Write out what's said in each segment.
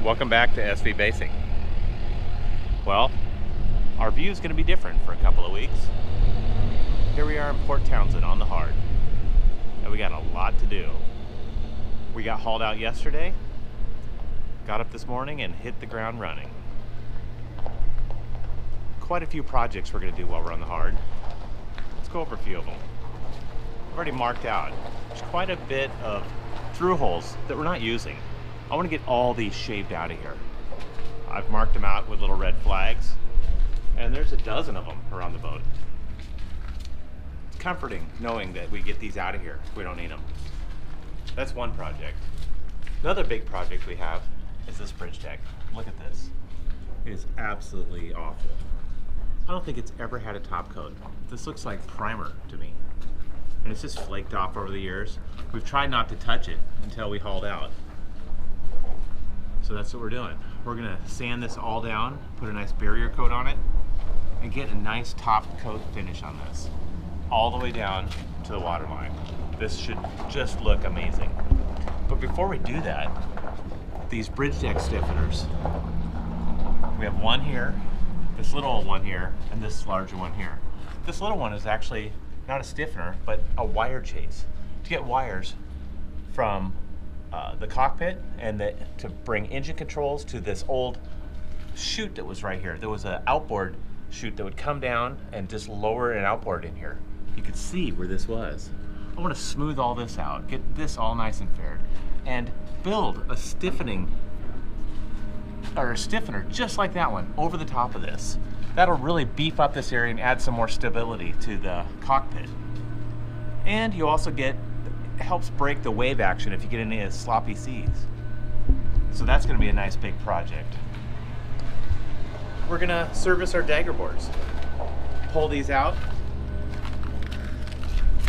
Welcome back to SV Basic. Well, our view is going to be different for a couple of weeks. Here we are in Port Townsend on the hard, and we got a lot to do. We got hauled out yesterday, got up this morning and hit the ground running. Quite a few projects we're going to do while we're on the hard. Let's go over a few of them. I've already marked out. There's quite a bit of through holes that we're not using. I want to get all these shaved out of here. I've marked them out with little red flags, and there's a dozen of them around the boat. It's comforting knowing that we get these out of here if we don't need them. That's one project. Another big project we have is this bridge deck. Look at this. It is absolutely awful. I don't think it's ever had a top coat. This looks like primer to me. And it's just flaked off over the years. We've tried not to touch it until we hauled out. So that's what we're doing. We're gonna sand this all down, put a nice barrier coat on it, and get a nice top coat finish on this. All the way down to the waterline. This should just look amazing. But before we do that, these bridge deck stiffeners, we have one here, this little one here, and this larger one here. This little one is actually not a stiffener, but a wire chase. To get wires from the cockpit and to bring engine controls to this old chute that was right here. There was an outboard chute that would come down and just lower an outboard in here. You could see where this was. I want to smooth all this out, get this all nice and fair, and build a stiffening or a stiffener just like that one over the top of this. That'll really beef up this area and add some more stability to the cockpit. And you also get, it helps break the wave action if you get any sloppy seas. So that's going to be a nice big project. We're going to service our dagger boards. Pull these out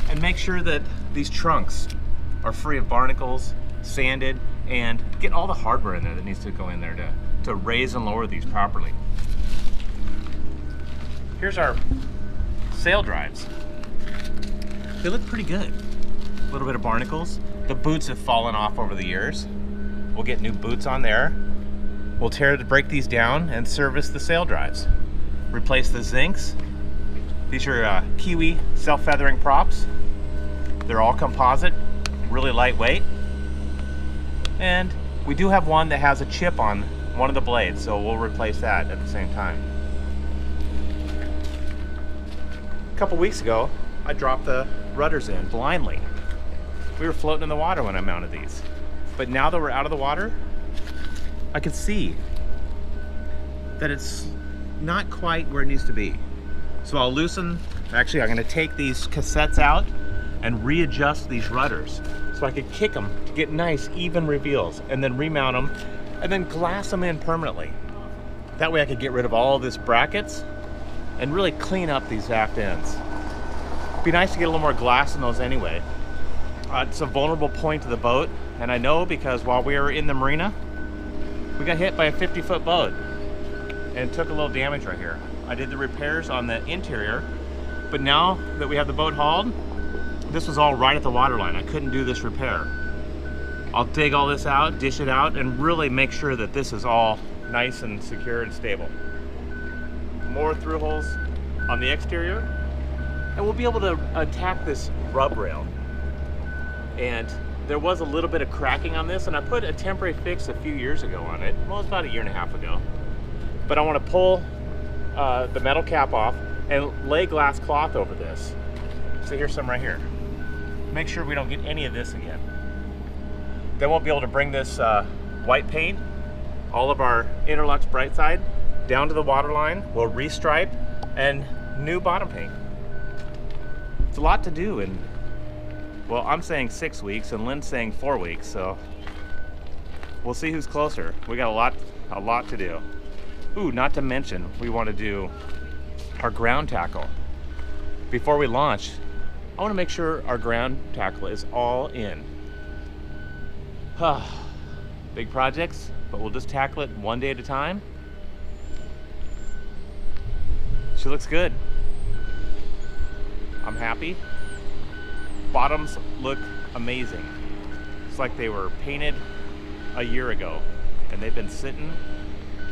and make sure that these trunks are free of barnacles, sanded, and get all the hardware in there that needs to go in there to raise and lower these properly. Here's our sail drives. They look pretty good. A little bit of barnacles. The boots have fallen off over the years. We'll get new boots on there. We'll break these down and service the sail drives. Replace the zincs. These are Kiwi self-feathering props. They're all composite, really lightweight. And we do have one that has a chip on one of the blades, so we'll replace that at the same time. A couple weeks ago, I dropped the rudders in blindly. We were floating in the water when I mounted these. But now that we're out of the water, I can see that it's not quite where it needs to be. So I'll loosen, actually I'm gonna take these cassettes out and readjust these rudders so I could kick them to get nice even reveals and then remount them and then glass them in permanently. That way I could get rid of all of this brackets and really clean up these aft ends. It'd be nice to get a little more glass in those anyway. It's a vulnerable point to the boat, and I know because while we were in the marina, we got hit by a 50-foot boat and took a little damage right here. I did the repairs on the interior, but now that we have the boat hauled, this was all right at the waterline. I couldn't do this repair. I'll dig all this out, dish it out, and really make sure that this is all nice and secure and stable. More through holes on the exterior, and we'll be able to attack this rub rail. And there was a little bit of cracking on this, and I put a temporary fix a few years ago on it. Well, it was about 1.5 years ago. But I want to pull the metal cap off and lay glass cloth over this. So here's some right here. Make sure we don't get any of this again. Then we'll be able to bring this white paint, all of our Interlux Bright Side, down to the waterline. We'll restripe and new bottom paint. It's a lot to do, and well, I'm saying 6 weeks and Lynn's saying 4 weeks, so we'll see who's closer. We got a lot to do. Ooh, not to mention, we want to do our ground tackle. Before we launch, I want to make sure our ground tackle is all in. Big projects, but we'll just tackle it one day at a time. She looks good. I'm happy. Bottoms look amazing. It's like they were painted a year ago. and they've been sitting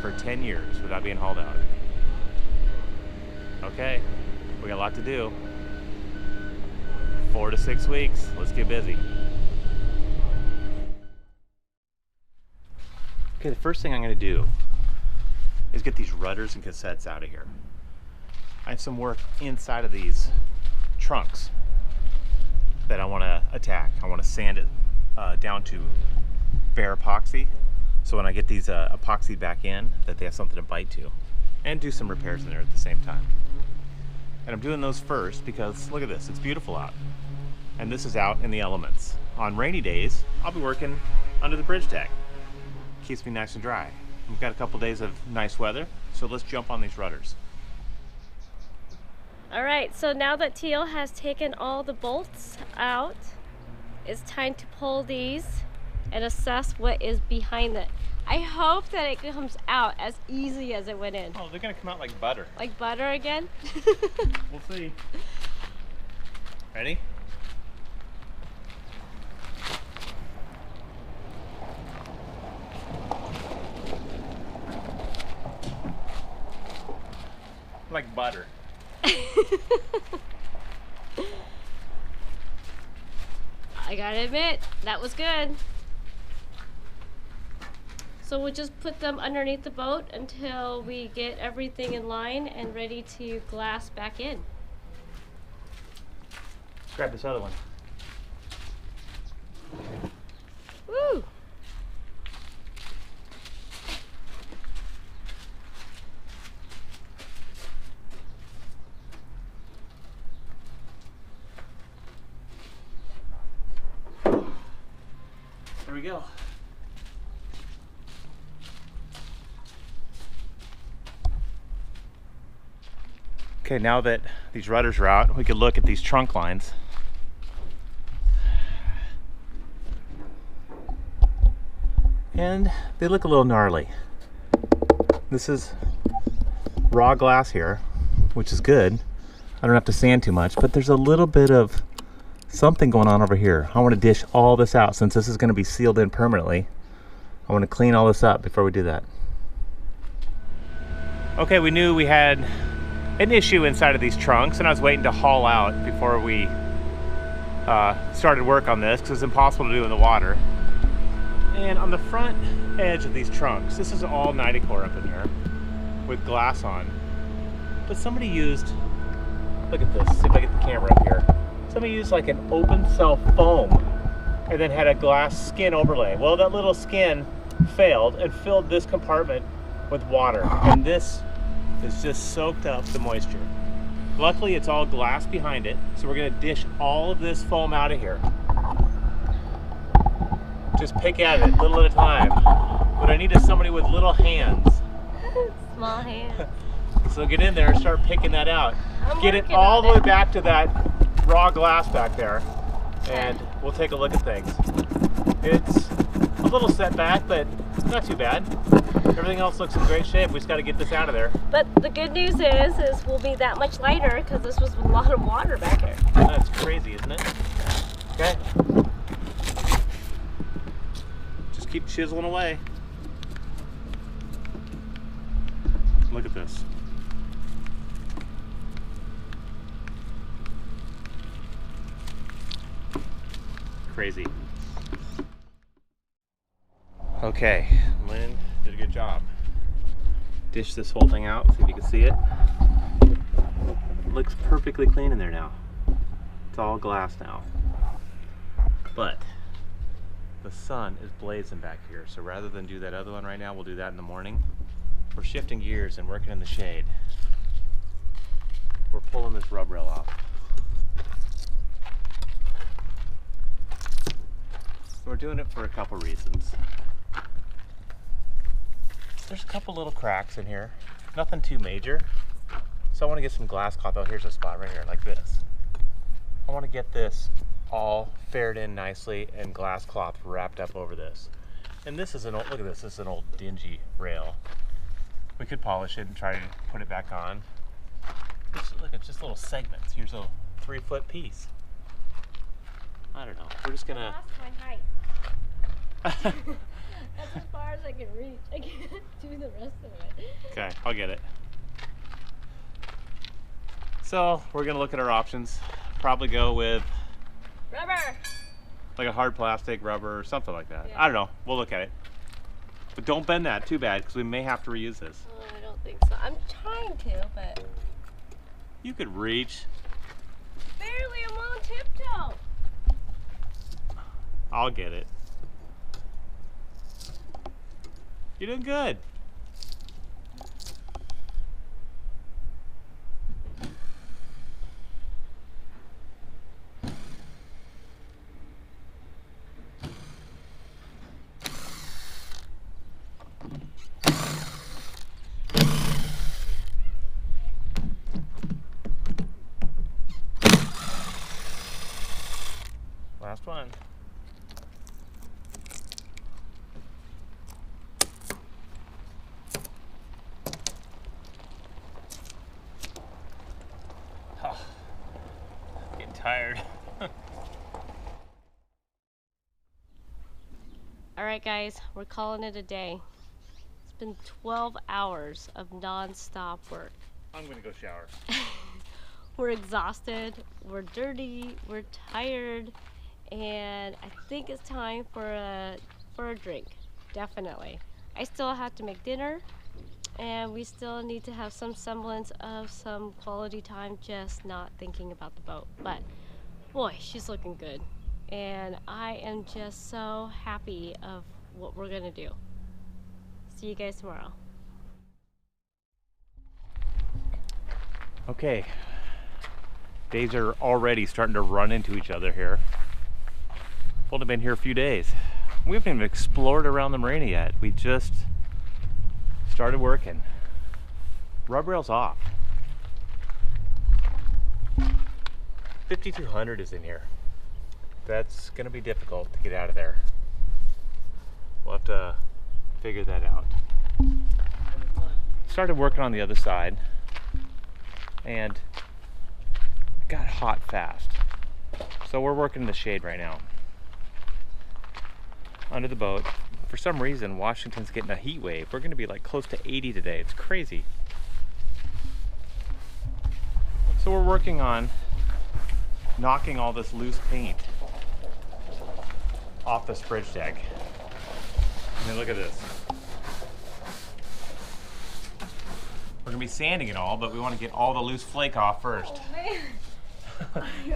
for 10 years without being hauled out. Okay, we got a lot to do. 4 to 6 weeks, let's get busy. Okay, the first thing I'm gonna do is get these rudders and cassettes out of here. I have some work inside of these trunks that I wanna attack. I wanna sand it down to bare epoxy, so when I get these epoxy back in, that they have something to bite to, and do some repairs in there at the same time. And I'm doing those first because look at this, it's beautiful out. And this is out in the elements. On rainy days, I'll be working under the bridge deck. Keeps me nice and dry. We've got a couple days of nice weather, so let's jump on these rudders. All right, so now that Teal has taken all the bolts out, it's time to pull these and assess what is behind it. I hope that it comes out as easy as it went in. Oh, they're gonna come out like butter. Like butter again? We'll see. Ready? Like butter. I gotta admit, that was good. So we'll just put them underneath the boat until we get everything in line and ready to glass back in. Grab this other one. Woo! There we go. Okay, now that these rudders are out, we could look at these trunk lines. And they look a little gnarly. This is raw glass here, which is good. I don't have to sand too much, but there's a little bit of something going on over here. I want to dish all this out since this is going to be sealed in permanently. I want to clean all this up before we do that. Okay, we knew we had an issue inside of these trunks, and I was waiting to haul out before we started work on this because it's impossible to do in the water. And on the front edge of these trunks, this is all 90 core up in here with glass on. But somebody used, look at this, see if I get the camera up here. Somebody used like an open cell foam and then had a glass skin overlay. Well, that little skin failed and filled this compartment with water. And this is just soaked up the moisture. Luckily, it's all glass behind it, so we're gonna dish all of this foam out of here. Just pick at it, little at a time. What I need is somebody with little hands. Small hands. So get in there and start picking that out. Get it all the way back to that raw glass back there, and we'll take a look at things. It's a little setback, but not too bad. Everything else looks in great shape. We just got to get this out of there. But the good news is we'll be that much lighter because this was a lot of water back here. That's crazy, isn't it? Okay. Just keep chiseling away. Look at this. Crazy. Okay, Lynn did a good job. Dish this whole thing out, see if you can see it. It looks perfectly clean in there now. It's all glass now. But the sun is blazing back here, so rather than do that other one right now, we'll do that in the morning. We're shifting gears and working in the shade. We're pulling this rub rail off. We're doing it for a couple reasons. There's a couple little cracks in here, nothing too major. So I want to get some glass cloth. Oh, here's a spot right here, like this. I want to get this all fared in nicely and glass cloth wrapped up over this. And this is an old, look at this is an old dingy rail. We could polish it and try to put it back on. Look, it's just little segments. Here's a 3-foot piece. I don't know. We're just gonna. I lost my height. That's as far as I can reach. I can't do the rest of it. Okay, I'll get it. So we're gonna look at our options. Probably go with Rubber! like a hard plastic, rubber, or something like that. Yeah. I don't know. We'll look at it. But don't bend that too bad because we may have to reuse this. Oh, I don't think so. I'm trying to, but You could reach. barely. I'm on tiptoe. I'll get it. You're doing good. Last one. Oh, getting tired. All right, guys, we're calling it a day. It's been 12 hours of non-stop work. I'm gonna go shower. We're exhausted, we're dirty, we're tired, and I think it's time for a drink. Definitely. I still have to make dinner, and we still need to have some semblance of some quality time, just not thinking about the boat. But boy, she's looking good, and I am just so happy of what we're gonna do. See you guys tomorrow. Okay. Days are already starting to run into each other here. We've only been here a few days. We haven't even explored around the marina yet. We just started working. Rub rail's off. 5200 is in here. That's gonna be difficult to get out of there. We'll have to figure that out. Started working on the other side and got hot fast. So we're working in the shade right now. Under the boat. For some reason, Washington's getting a heat wave. We're gonna be like close to 80 today. It's crazy. So we're working on knocking all this loose paint off the bridge deck. I mean, look at this. We're gonna be sanding it all, but we want to get all the loose flake off first. Oh, man.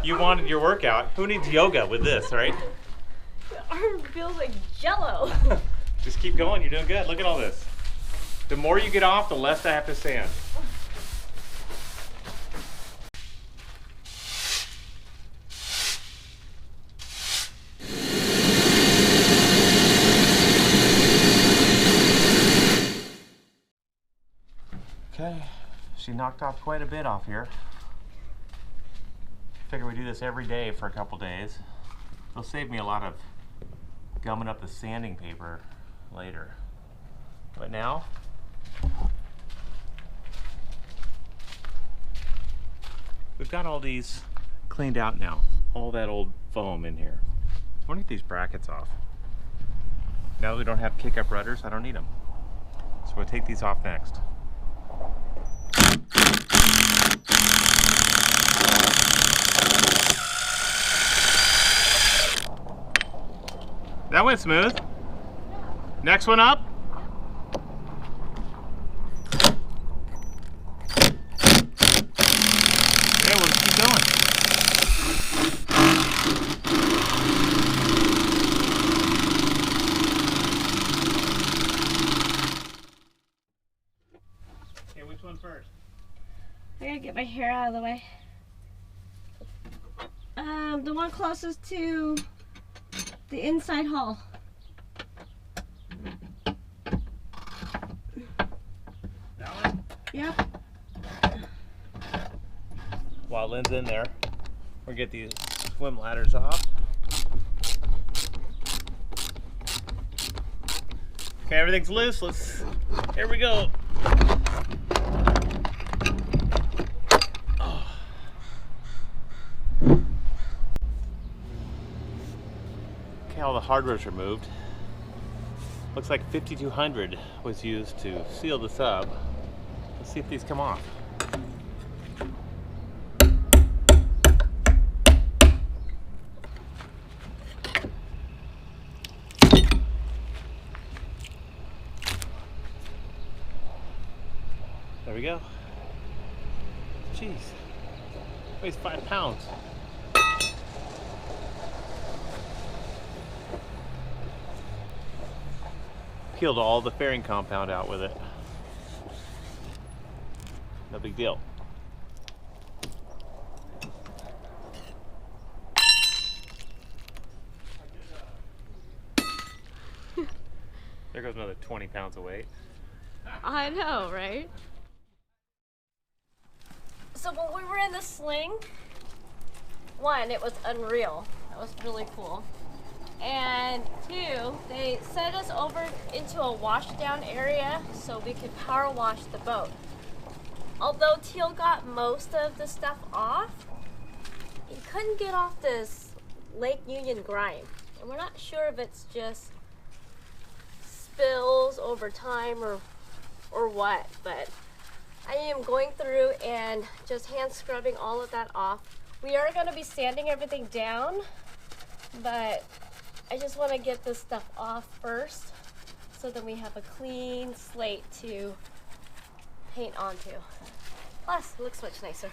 You wanted your workout. Who needs yoga with this, right? The arm feels like jello. Just keep going, you're doing good. Look at all this. The more you get off, the less I have to sand. Okay, she knocked off quite a bit off here. Figure we do this every day for a couple days. It'll save me a lot of gumming up the sanding paper later. But now, we've got all these cleaned out now. All that old foam in here. I want to get these brackets off. Now that we don't have kick-up rudders, I don't need them. So we'll take these off next. That went smooth. Next one up. Yeah, we'll just keep going. Okay, which one first? I gotta get my hair out of the way. The one closest to the inside hull. That one? Yep. While Lynn's in there, we'll get these swim ladders off. Okay, everything's loose. Here we go. Oh. Okay, all the hardware's removed. Looks like 5200 was used to seal the sub. Let's see if these come off. There we go. Jeez, weighs 5 pounds. Peeled all the fairing compound out with it. No big deal. There goes another 20 pounds of weight. I know, right? So when we were in the sling, one, it was unreal. That was really cool. And two, they sent us over into a washdown area so we could power wash the boat. Although Teal got most of the stuff off, he couldn't get off this Lake Union grime. And we're not sure if it's just spills over time or what, but I am going through and just hand scrubbing all of that off. We are going to be sanding everything down, but I just want to get this stuff off first so then we have a clean slate to paint onto. Plus, it looks much nicer.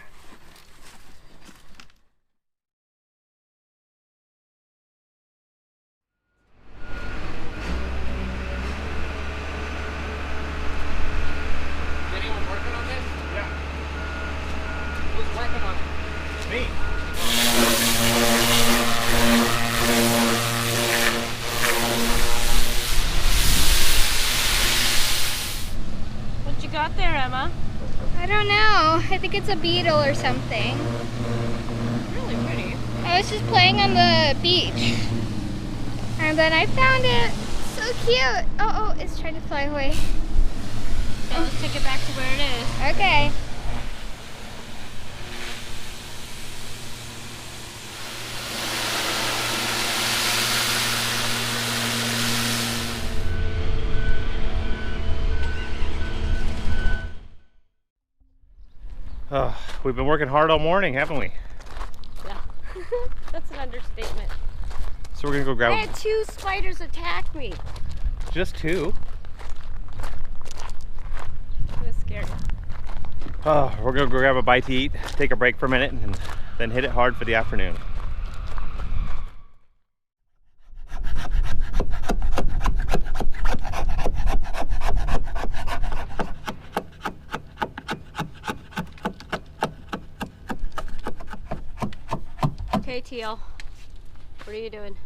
What you got there, Emma? I don't know. I think it's a beetle or something. Really pretty. I was just playing on the beach. And then I found it. So cute. Oh, it's trying to fly away. So let's take it back to where it is. Okay. Oh, we've been working hard all morning, haven't we? Yeah. That's an understatement. So we're gonna go I grab had 2 spiders attack me. just 2. It was scary. Oh, we're gonna go grab a bite to eat, take a break for a minute, and then hit it hard for the afternoon. Okay, Teal. What are you doing?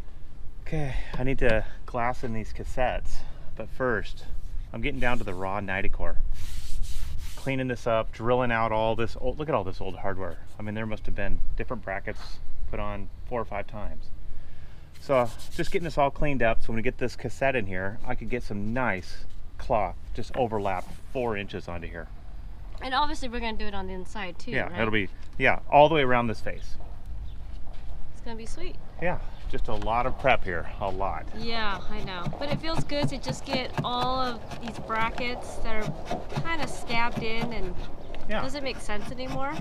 Okay, I need to glass in these cassettes, but first, I'm getting down to the raw niticore. Cleaning this up, drilling out all this old, look at all this old hardware. I mean, there must have been different brackets put on 4 or 5 times. So just getting this all cleaned up, so when we get this cassette in here, I can get some nice cloth, just overlap 4 inches onto here. And obviously we're gonna do it on the inside too, Yeah, right? it'll be, yeah, all the way around this face. It's gonna be sweet. Yeah, just a lot of prep here, a lot. Yeah, I know. But it feels good to just get all of these brackets that are kind of stabbed in and Yeah. doesn't make sense anymore.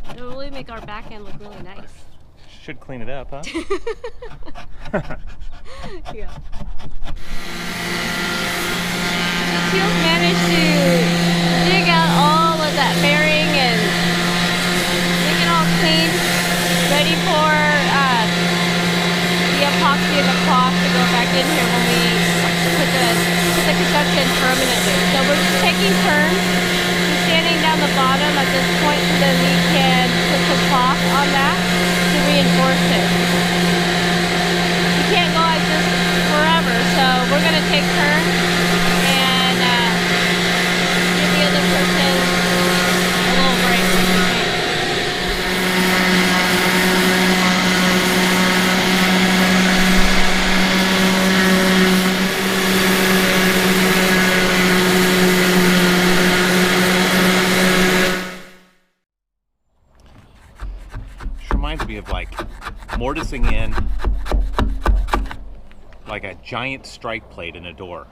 It'll really make our back end look really nice. Should clean it up, huh? Yeah. So Teal's managed to dig out all of that bearing and make it all clean, ready for the epoxy and the cloth to go back in here when we put the cassettes in permanently. So we're just taking turns. He's standing down the bottom at this point so that we can put some cloth on that to reinforce it. You can't go at this forever, so we're going to take turns and give the other person a little break. Reminds me of like mortising in like a giant strike plate in a door.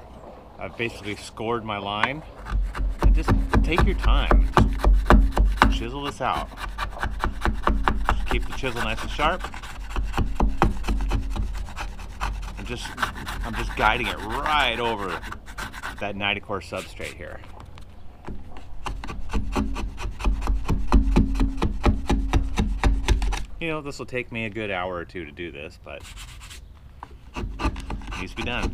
I've basically scored my line. And just take your time. Just chisel this out. Just keep the chisel nice and sharp. I'm just guiding it right over that 90 core substrate here. You know, this will take me a good hour or two to do this, but it needs to be done.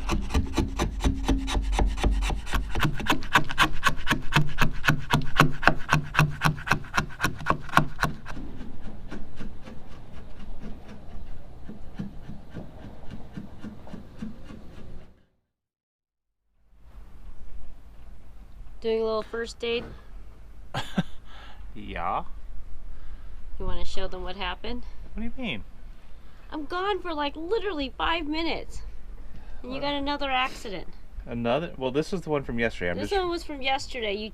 Doing a little first aid. Yeah? You want to show them what happened? What do you mean? I'm gone for like literally 5 minutes. And you got another accident. Another? Well, this was the one from yesterday. This one was from yesterday.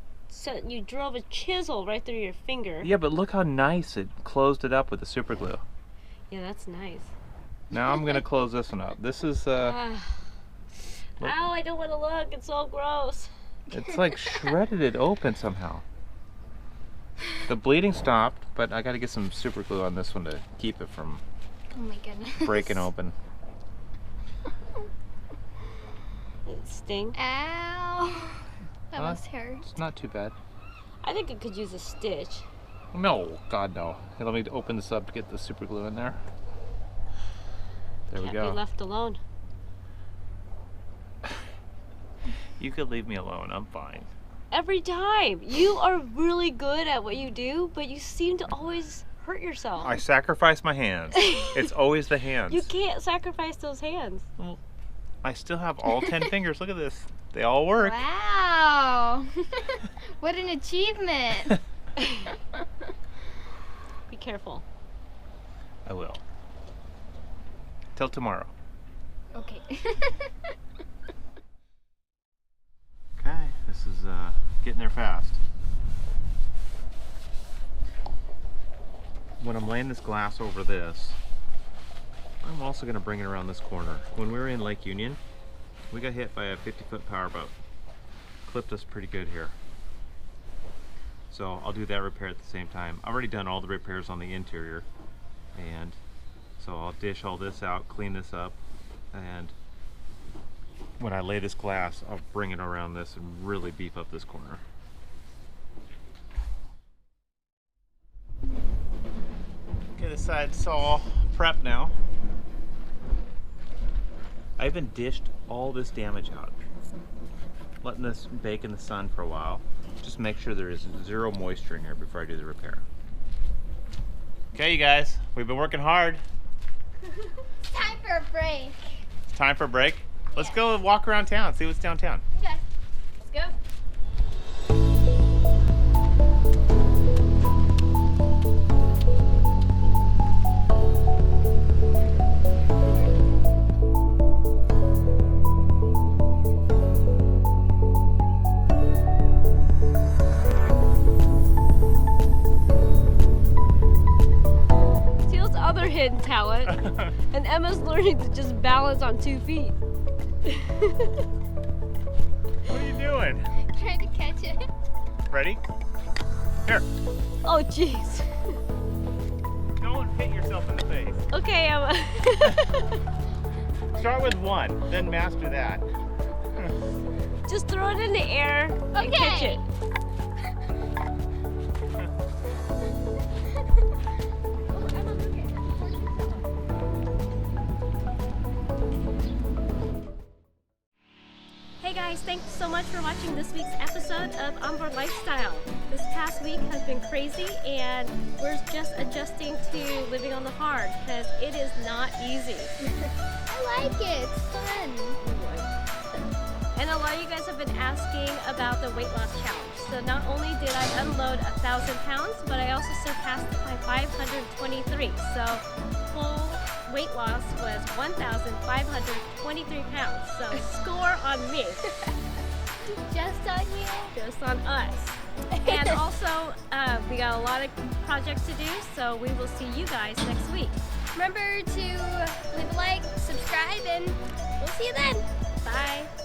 You drove a chisel right through your finger. Yeah, but look how nice it closed it up with the super glue. Yeah, that's nice. Now I'm gonna close this one up. This is Ow, I don't want to look. It's so gross. it's like shredded it open somehow. The bleeding stopped, but I got to get some super glue on this one to keep it from Oh my goodness. breaking open. It sting. Ow. That must hurt. It's not too bad. I think it could use a stitch. No, God no. Hey, let me open this up to get the super glue in there. There we Can't go. be left alone. You could leave me alone. I'm fine. Every time. You are really good at what you do, but you seem to always hurt yourself. I sacrifice my hands. It's always the hands. You can't sacrifice those hands. Well, I still have all 10 fingers. Look at this. They all work. Wow. What an achievement. Be careful. I will. Till tomorrow. Okay. Okay, this is getting there fast. When I'm laying this glass over this, I'm also going to bring it around this corner. When we were in Lake Union, we got hit by a 50-foot powerboat. Clipped us pretty good here. So I'll do that repair at the same time. I've already done all the repairs on the interior, and so I'll dish all this out, clean this up, and when I lay this glass, I'll bring it around this and really beef up this corner. Okay, this side's all prepped now. I even dished all this damage out. Letting this bake in the sun for a while. Just make sure there is zero moisture in here before I do the repair. Okay, you guys, we've been working hard. It's time for a break. It's time for a break. Let's go walk around town, see what's downtown. Okay. Let's go. Teal's other hidden talent, and Emma's learning to just balance on 2 feet. What are you doing? Trying to catch it. Ready? Here. Oh, jeez. Don't hit yourself in the face. Okay, Emma. Start with one, then master that. Just throw it in the air and catch it. Hey guys, thanks so much for watching this week's episode of Onboard Lifestyle. This past week has been crazy and we're just adjusting to living on the hard because it is not easy. I like it. It's fun. And a lot of you guys have been asking about the weight loss challenge. So not only did I unload 1,000 pounds, but I also surpassed my 523. So full weight loss was 1,523 pounds. So score on me. Just on you. Just on us. And also, we got a lot of projects to do, so we will see you guys next week. Remember to leave a like, subscribe, and we'll See you then. Bye.